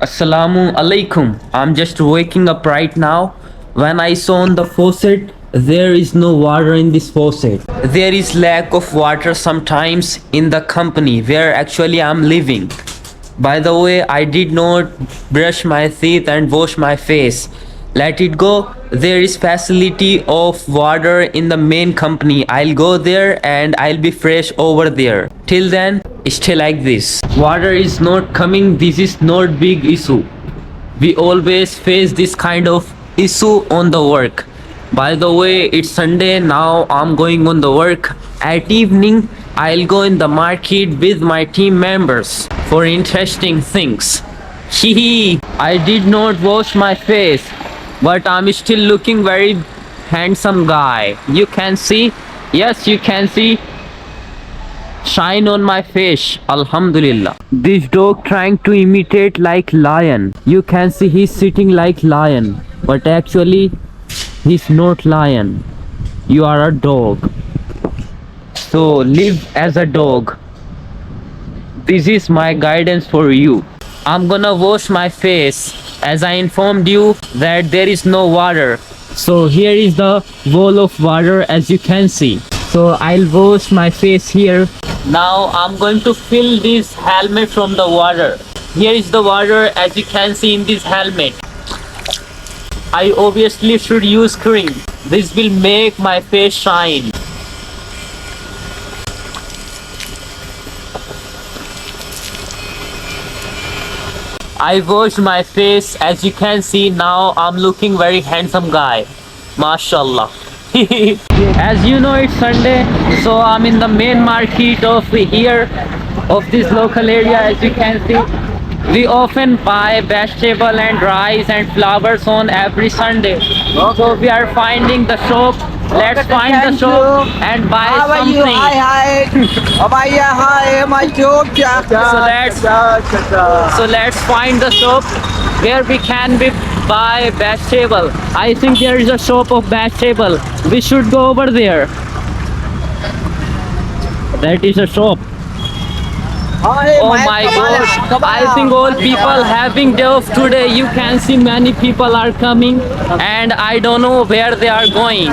Assalamu alaikum. I'm just waking up right now. When I saw on the faucet, there is no water in this faucet. There is lack of water sometimes in the company where actually I'm living. By the way, I did not brush my teeth and wash my face. Let it go. There is facility of water in the main company. I'll go there and I'll be fresh over there. Till then, stay like this. Water is not coming. This is not big issue. We always face this kind of issue on the work. By the way, it's Sunday now. I'm going on the work. At evening, I'll go in the market with my team members for interesting things. Hehe, I did not wash my face, but I'm still looking very handsome guy. You can see, yes, you can see shine on my face. Alhamdulillah. This dog trying to imitate like lion. You can see he's sitting like lion, but actually he's not lion. You are a dog. So live as a dog. This is my guidance for you. I'm gonna wash my face as I informed you that there is no water. So here is the bowl of water as you can see. So I'll wash my face here. Now I'm going to fill this helmet from the water. Here is the water as you can see in this helmet. I obviously should use cream. This will make my face shine. I washed my face as you can see. Now I'm looking very handsome guy. MashaAllah. As you know, it's Sunday, so I'm in the main market of here of this local area. As you can see, we often buy vegetable and rice and flowers on every Sunday. So we are finding the shop. Let's find the shop and buy something. Hi. Hi, my joke. So let's find the shop where we can buy vegetable. I think there is a shop of vegetable. We should go over there. That is a shop. Oh my god, I think all people having day off today. You can see many people are coming and I don't know where they are going.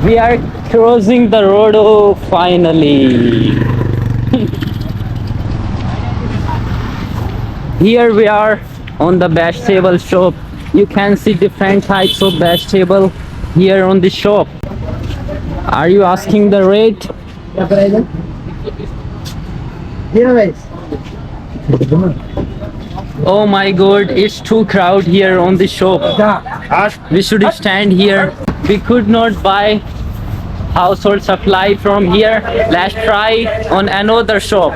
We are crossing the road. Oh, finally. Here we are on the vegetable shop. You can see different types of vegetable here on the shop. Are you asking the rate? Oh my god, it's too crowded here on the shop. We should stand here. We could not buy household supply from here. Let's try on another shop.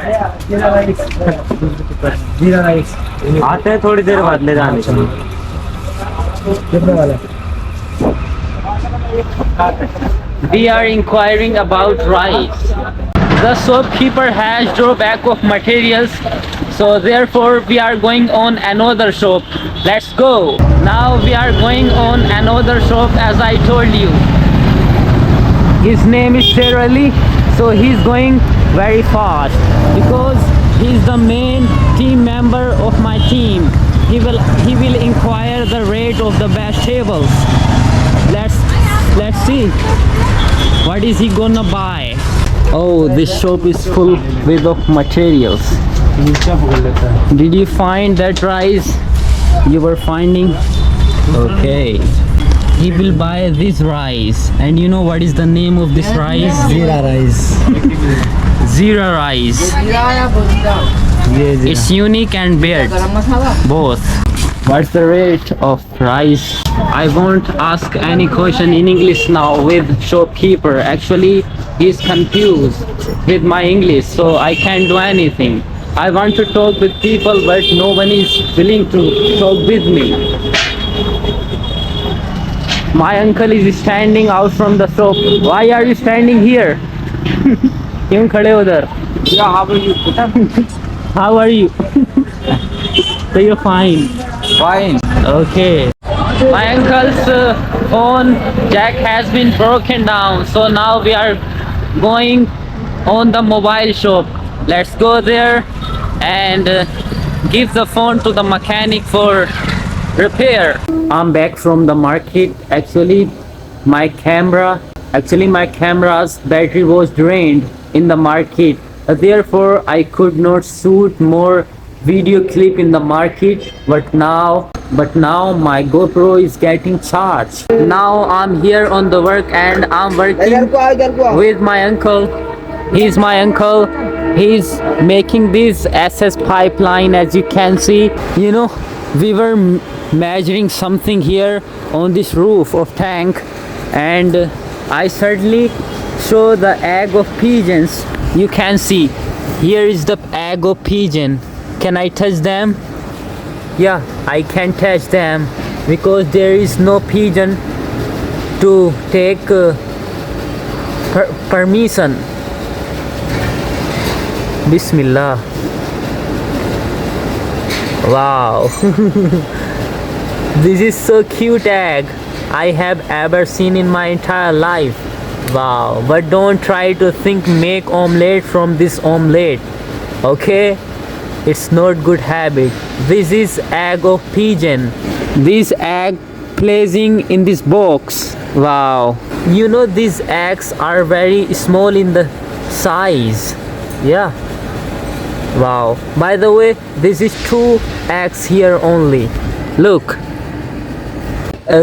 आते हैं थोड़ी देर बाद ले जाने के लिए। We are inquiring about rice. The shopkeeper has drawback of materials, so therefore we are going on another shop. Let's go. Now we are going on another shop as I told you. His name is Sherali, so he's going very fast because he's the main team member of my team. He will inquire the rate of the vegetables. Let's see what is he gonna buy. Oh, this shop is full with of materials. Did you find that rice you were finding? Okay. He will buy this rice. And you know what is the name of this rice? जीरा rice. Zira rice. It's unique and weird. Both. What's the rate of rice? I won't ask any question in English now with shopkeeper. Actually, he's confused with my English, so I can't do anything. I want to talk with people, but no one is willing to talk with me. My uncle is standing out from the shop. Why are you standing here? क्यों खड़े हो उधर? Yeah, how are you? How are you? So you're fine. Fine. Okay. My uncle's phone jack has been broken down, so now we are going on the mobile shop. Let's go there and give the phone to the mechanic for repair. I'm back from the market. Actually my camera's battery was drained in the market. Therefore I could not shoot more video clip in the market, but now my GoPro is getting charged. Now I'm here on the work and I'm working with my uncle. He's my uncle. He's making this SS pipeline, as you can see. You know, we were measuring something here on this roof of tank, and I certainly show the egg of pigeons. You can see here is the egg of pigeon. Can I touch them? Yeah, I can touch them because there is no pigeon to take permission. Bismillah. Wow. This is so cute egg I have ever seen in my entire life. Wow. But don't try to make omelette from this omelette. Okay? It's not good habit. This is egg of pigeon. This egg placing in this box. Wow. You know, these eggs are very small in the size. Yeah. Wow. By the way, this is 2 eggs here only. Look.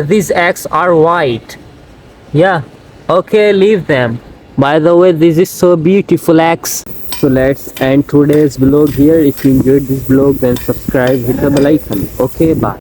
These eggs are white. Yeah. Okay, leave them. By the way, this is so beautiful eggs. So let's end today's vlog here. If you enjoyed this vlog, then subscribe, hit the bell icon. Okay, bye.